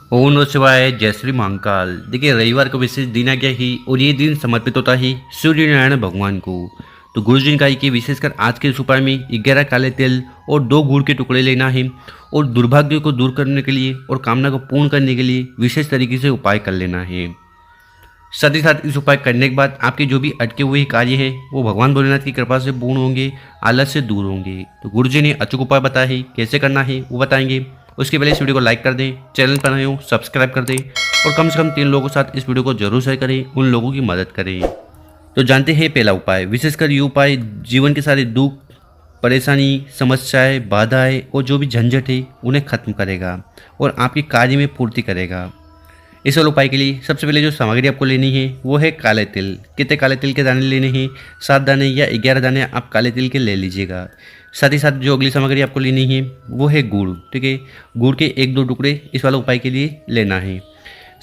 ओम नमः शिवाय। जय श्री महाकाल। देखिए, रविवार को विशेष दिन आ गया ही और ये दिन समर्पित होता है सूर्य नारायण भगवान को। तो गुरु जी ने कहा कि विशेषकर आज के इस उपाय में 11 काले तिल और 2 गुड़ के टुकड़े लेना है और दुर्भाग्य को दूर करने के लिए और कामना को पूर्ण करने के लिए विशेष तरीके से उपाय कर लेना है। साथ ही साथ इस उपाय करने के बाद आपके जो भी अटके हुए कार्य है वो भगवान भोलेनाथ की कृपा से पूर्ण होंगे, आलस से दूर होंगे। तो गुरु जी ने अचूक उपाय बताया है, कैसे करना है वो बताएंगे। उसके पहले इस वीडियो को लाइक कर दें, चैनल पर नए हो सब्सक्राइब कर दें और कम से कम 3 लोगों के साथ इस वीडियो को जरूर शेयर करें, उन लोगों की मदद करें। तो जानते हैं पहला उपाय। विशेषकर ये उपाय जीवन के सारे दुख, परेशानी, समस्याएं, बाधाएं और जो भी झंझट है उन्हें खत्म करेगा और आपके कार्य में पूर्ति करेगा। इस वाले उपाय के लिए सबसे पहले जो सामग्री आपको लेनी है वो है काले तिल। कितने काले तिल के दाने लेने हैं? 7 दाने या 11 दाने आप काले तिल के ले लीजिएगा। साथ ही साथ जो अगली सामग्री आपको लेनी है वो है गुड़। ठीक है, गुड़ के 1-2 टुकड़े इस वाले उपाय के लिए लेना है।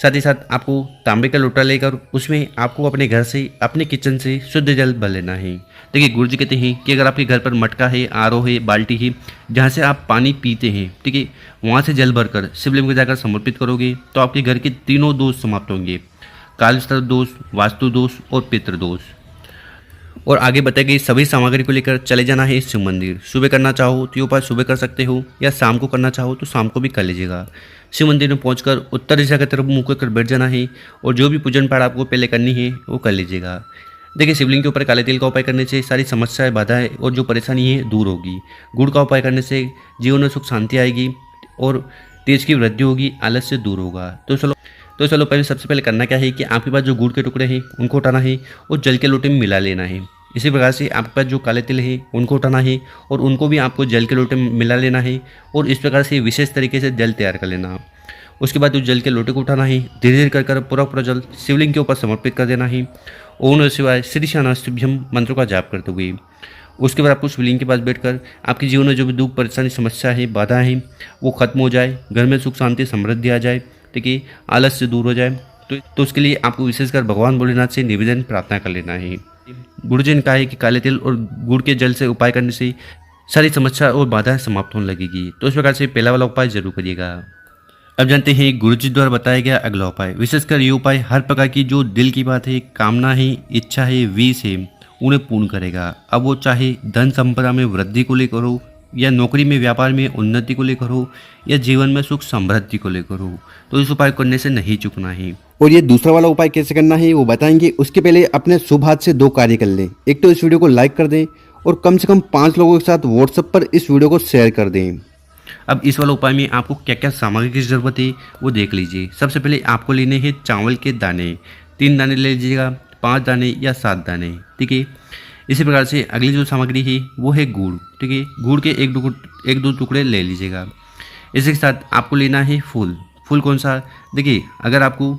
साथ ही साथ आपको तांबे का लोटा लेकर उसमें आपको अपने घर से, अपने किचन से शुद्ध जल भर लेना है। देखिए, गुरु जी कहते हैं कि अगर आपके घर पर मटका है, आरओ है, बाल्टी है, जहाँ से आप पानी पीते हैं, ठीक है, वहाँ से जल भरकर शिवलिंग में जाकर समर्पित करोगे तो आपके घर के तीनों दोष समाप्त होंगे। कालसर्प दोष, वास्तु दोष और पितृ दोष। और आगे बताई गई सभी सामग्री को लेकर चले जाना है शिव मंदिर। सुबह करना चाहो तो ये उपाय सुबह कर सकते हो या शाम को करना चाहो तो शाम को भी कर लीजिएगा। शिव मंदिर में पहुंचकर उत्तर दिशा की तरफ मुँह कर बैठ जाना है और जो भी पूजन पाठ आपको पहले करनी है वो कर लीजिएगा। देखिए, शिवलिंग के ऊपर काले तिल का उपाय करने से सारी समस्याएं, बाधाएं और जो परेशानी है दूर होगी। गुड़ का उपाय करने से जीवन में सुख शांति आएगी और तेज की वृद्धि होगी, आलस से दूर होगा। तो चलो पहले सबसे पहले करना क्या है कि आपके पास जो गुड़ के टुकड़े हैं उनको उठाना है और जल के लोटे में मिला लेना है। इसी प्रकार से आपके पास जो काले तिल है उनको उठाना है और उनको भी आपको जल के लोटे में मिला लेना है और इस प्रकार से विशेष तरीके से जल तैयार कर लेना। उसके बाद उस जल के लोटे को उठाना है, धीरे धीरे कर पूरा जल शिवलिंग के ऊपर समर्पित कर देना है। ओम नमः शिवाय श्री शानास्तिभ्यम मंत्रों का जाप करते हुए। उसके बाद आपको शिवलिंग के पास बैठकर आपके जीवन में जो भी दुख, परेशानी, समस्या है, बाधा है वो खत्म हो जाए, घर में सुख शांति समृद्धि आ जाए, ठीक है, आलस से दूर हो जाए। तो उसके लिए आपको विशेषकर भगवान भोलेनाथ से निवेदन प्रार्थना कर लेना है। गुरु जी ने कहा है कि काले तिल और गुड़ के जल से उपाय करने से सारी समस्या और बाधाएं समाप्त होने लगेगी। तो इस प्रकार से पहला वाला उपाय जरूर करिएगा। अब जानते हैं गुरु जी द्वारा बताया गया अगला उपाय। विशेषकर ये उपाय हर प्रकार की जो दिल की बात है, कामना है, इच्छा है, विश है, उन्हें पूर्ण करेगा। अब वो चाहे धन संपदा में वृद्धि को लेकर हो या नौकरी में, व्यापार में उन्नति को लेकर हो या जीवन में सुख समृद्धि को लेकर हो, तो इस उपाय करने से नहीं चूकना है। और ये दूसरा वाला उपाय कैसे करना है वो बताएंगे। उसके पहले अपने शुभ हाथ से 2 कार्य कर लें। एक तो इस वीडियो को लाइक कर दें और कम से कम 5 लोगों के साथ व्हाट्सएप पर इस वीडियो को शेयर कर दें। अब इस वाले उपाय में आपको क्या क्या सामग्री की जरूरत है वो देख लीजिए। सबसे पहले आपको लेने हैं चावल के दाने। 3 दाने ले लीजिएगा, 5 दाने या 7 दाने, ठीक है। इसी प्रकार से अगली जो सामग्री है वो है गुड़, ठीक है। गुड़ के 1-2 टुकड़े ले लीजिएगा। इसके साथ आपको लेना है फूल। फूल कौन सा? देखिए, अगर आपको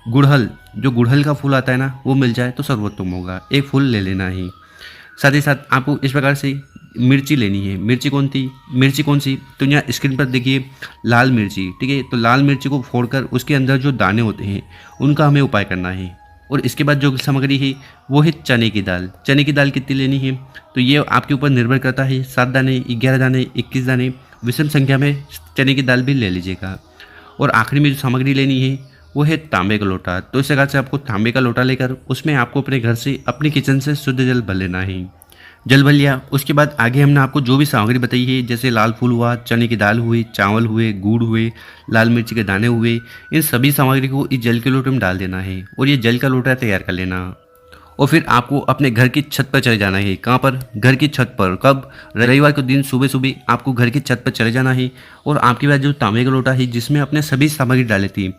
गुड़हल का फूल आता है ना, वो मिल जाए तो सर्वोत्तम होगा। 1 फूल ले लेना है। साथ ही साथ आपको इस प्रकार से मिर्ची लेनी है। मिर्ची कौन सी? तो यहाँ स्क्रीन पर देखिए, लाल मिर्ची, ठीक है। तो लाल मिर्ची को फोड़कर उसके अंदर जो दाने होते हैं उनका हमें उपाय करना है। और इसके बाद जो सामग्री है वो है चने की दाल। चने की दाल कितनी लेनी है तो ये आपके ऊपर निर्भर करता है। 7 दाने, 11 दाने, 21 दाने, विषम संख्या में चने की दाल भी ले लीजिएगा। और आखिरी में जो सामग्री लेनी है वो है तांबे का लोटा। तो इस जगह से आपको तांबे का लोटा लेकर उसमें आपको अपने घर से, अपनी किचन से शुद्ध जल भर लेना है। जल भर लिया, उसके बाद आगे हमने आपको जो भी सामग्री बताई है, जैसे लाल फूल हुआ, चने की दाल हुई, चावल हुए, गुड़ हुए, लाल मिर्ची के दाने हुए, इन सभी सामग्री को इस जल के लोटे में डाल देना है और ये जल का लोटा तैयार कर लेना। और फिर आपको अपने घर की छत पर चले जाना है। कहाँ पर? घर की छत पर। कब? रविवार के दिन सुबह सुबह आपको घर की छत पर चले जाना है और आपके पास जो तांबे का लोटा है जिसमें अपने सभी सामग्री डाली थी,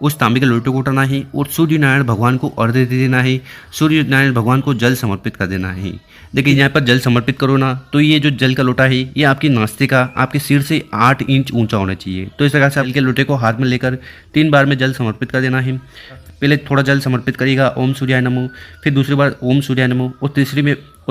उस तांबे के लोटे को उठाना है और सूर्य नारायण भगवान को अर्घ्य दे देना है। सूर्य नारायण भगवान को जल समर्पित कर देना है। देखिए, यहाँ पर जल समर्पित करो ना, तो ये जो जल का लोटा है ये आपकी नास्तिका, आपके सिर से 8 इंच ऊंचा होना चाहिए। तो इस तरह से जल के लोटे को हाथ में लेकर 3 बार में जल समर्पित कर देना है। पहले थोड़ा जल समर्पित करिएगा, ओम सूर्याय नमो, फिर दूसरी बार ओम सूर्याय नमो और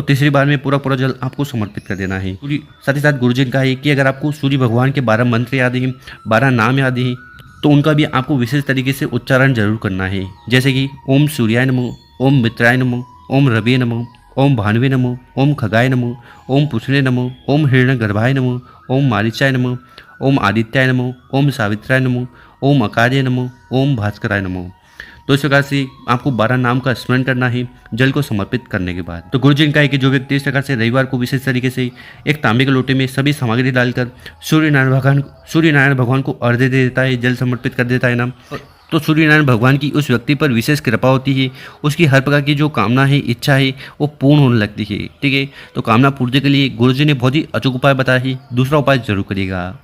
तीसरी बार में पूरा जल आपको समर्पित कर देना है। साथ ही साथ गुरु जी ने कहा है कि अगर आपको सूर्य भगवान के 12 मंत्र याद हैं, 12 नाम याद हैं, तो उनका भी आपको विशेष तरीके से उच्चारण जरूर करना है। जैसे कि ओम सूर्याय नमो, ओम मित्राय नमो, ओम रवि नमो, ओम भानुवे नमो, ओम खगाय नमो, ओम पुष्णे नमो, ओम हिरण्यगर्भाय नमो, ओम मारीचाय नमो, ओम आदित्याय नमो, ओम सावित्राय नमो, ओम अकार्य नमो, ओम भास्कराय नमो। तो इस प्रकार से आपको 12 नाम का स्मरण करना है जल को समर्पित करने के बाद। तो गुरुजी ने कहा है कि जो व्यक्ति इस प्रकार से रविवार को विशेष तरीके से एक तांबे के लोटे में सभी सामग्री डालकर सूर्यनारायण भगवान को अर्घ्य दे देता है, जल समर्पित कर देता है ना, तो सूर्यनारायण भगवान की उस व्यक्ति पर विशेष कृपा होती है। उसकी हर प्रकार की जो कामना है, इच्छा है, वो पूर्ण होने लगती है। ठीक है, तो कामना पूर्ति के लिए गुरुजी ने बहुत ही अचूक उपाय बताया है। दूसरा उपाय जरूर करिएगा।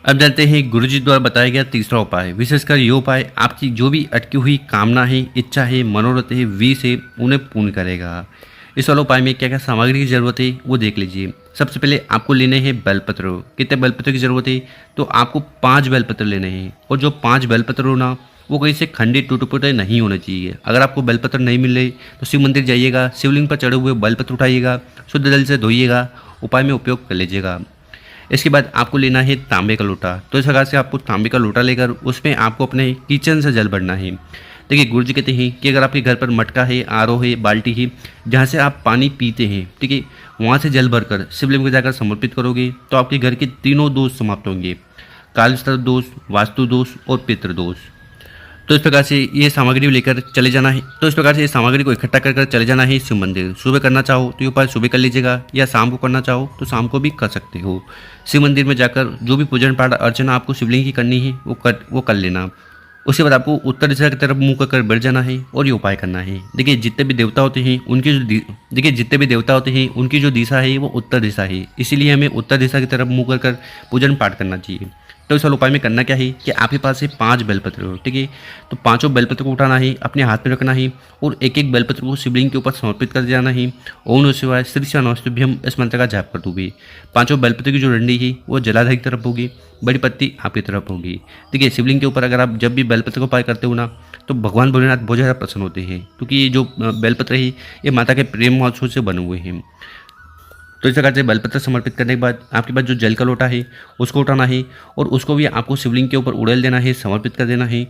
अब जानते हैं गुरुजी द्वारा बताया गया तीसरा उपाय। विशेषकर ये उपाय आपकी जो भी अटकी हुई कामना है, इच्छा है, मनोरथ है, विष है, उन्हें पूर्ण करेगा। इस वाले उपाय में क्या क्या सामग्री की जरूरत है वो देख लीजिए। सबसे पहले आपको लेने हैं बेलपत्र। कितने बेलपत्र की जरूरत है? तो आपको 5 बेलपत्र लेने हैं, और जो 5 बेलपत्र हो ना, वो कहीं से खंडित टूटे फूटे नहीं होने चाहिए। अगर आपको बेलपत्र नहीं मिले तो शिव मंदिर जाइएगा, शिवलिंग पर चढ़े हुए बेलपत्र उठाइएगा, शुद्ध जल से धोइएगा, उपाय में उपयोग कर लीजिएगा। इसके बाद आपको लेना है तांबे का लोटा। तो इस प्रकार से आपको तांबे का लोटा लेकर उसमें आपको अपने किचन से जल भरना है। देखिए गुरुजी कहते हैं कि अगर आपके घर पर मटका है, आरो है, बाल्टी है, जहाँ से आप पानी पीते हैं, ठीक है, वहाँ से जल भरकर शिवलिंग में जाकर समर्पित करोगे तो आपके घर के तीनों दोष समाप्त होंगे, कालसर्प दोष, वास्तु दोष और पितृ दोष। तो इस प्रकार से ये सामग्री लेकर चले जाना है। तो इस प्रकार से इस सामग्री को इकट्ठा कर चले जाना है शिव मंदिर। सुबह करना चाहो तो ये उपाय सुबह कर लीजिएगा, या शाम को करना चाहो तो शाम को भी कर सकते हो। शिव मंदिर में जाकर जो भी पूजन पाठ अर्चना आपको शिवलिंग की करनी है वो कर लेना। उसके बाद आपको उत्तर दिशा की तरफ मुँह कर बैठ जाना है और ये उपाय करना है। देखिए जितने भी देवता होते हैं उनकी जो दिशा है वो उत्तर दिशा है, इसीलिए हमें उत्तर दिशा की तरफ मुँह कर पूजन पाठ करना चाहिए। तो इस वाले उपाय में करना क्या है कि आपके पास है 5 बेलपत्र हो, ठीक है, तो पांचों बेलपत्र को उठाना है, अपने हाथ में रखना है और एक एक बेलपत्र को शिवलिंग के ऊपर समर्पित कर जाना है। ओम नमः शिवाय, श्री नमस्तुभ्यम, इस मंत्र का जाप कर दूंगी। पांचों बेलपत्र की जो डंडी है वो जलाधार की तरफ होगी, बड़ी पत्ती आपकी तरफ होगी। देखिए शिवलिंग के ऊपर अगर आप जब भी बेलपत्र को उपाय करते हो ना, तो भगवान भोलेनाथ बहुत ज़्यादा प्रसन्न होते हैं, क्योंकि ये जो बेलपत्र है ये माता के प्रेम महोत्सव से बने हुए हैं। तो इस प्रकार से बेलपत्र समर्पित करने के बाद आपके पास जो जल का लोटा है उसको उठाना है और उसको भी आपको शिवलिंग के ऊपर उड़ेल देना है, समर्पित कर देना है।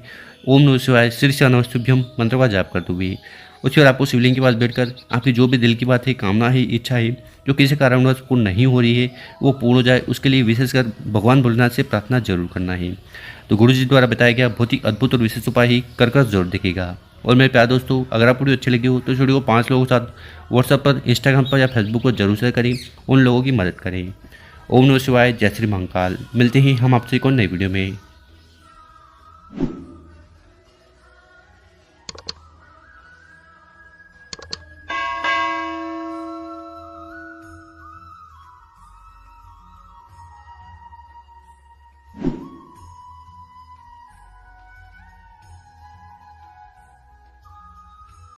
ओम नमः शिवाय, श्री नमस्तुभ्यम मंत्र का जाप कर दूंगी। उसके बाद आपको शिवलिंग के पास बैठकर आपकी जो भी दिल की बात है, कामना है, इच्छा है, जो किसी कारणवश पूर्ण नहीं हो रही है, वो पूर्ण हो जाए, उसके लिए विशेषकर भगवान भोलेनाथ से प्रार्थना जरूर करना है। तो गुरु जी द्वारा बताया गया बहुत ही अद्भुत और विशेष उपाय ही कर जरूर देखिएगा। और मेरे प्यारे दोस्तों, अगर आप वीडियो अच्छी लगी हो तो इस वीडियो को 5 लोगों के साथ व्हाट्सएप पर, इंस्टाग्राम पर या फेसबुक पर जरूर शेयर करें, उन लोगों की मदद करें। ओम नमः शिवाय, जय श्री महाकाल। मिलते हैं हम आपसे एक और नई वीडियो में।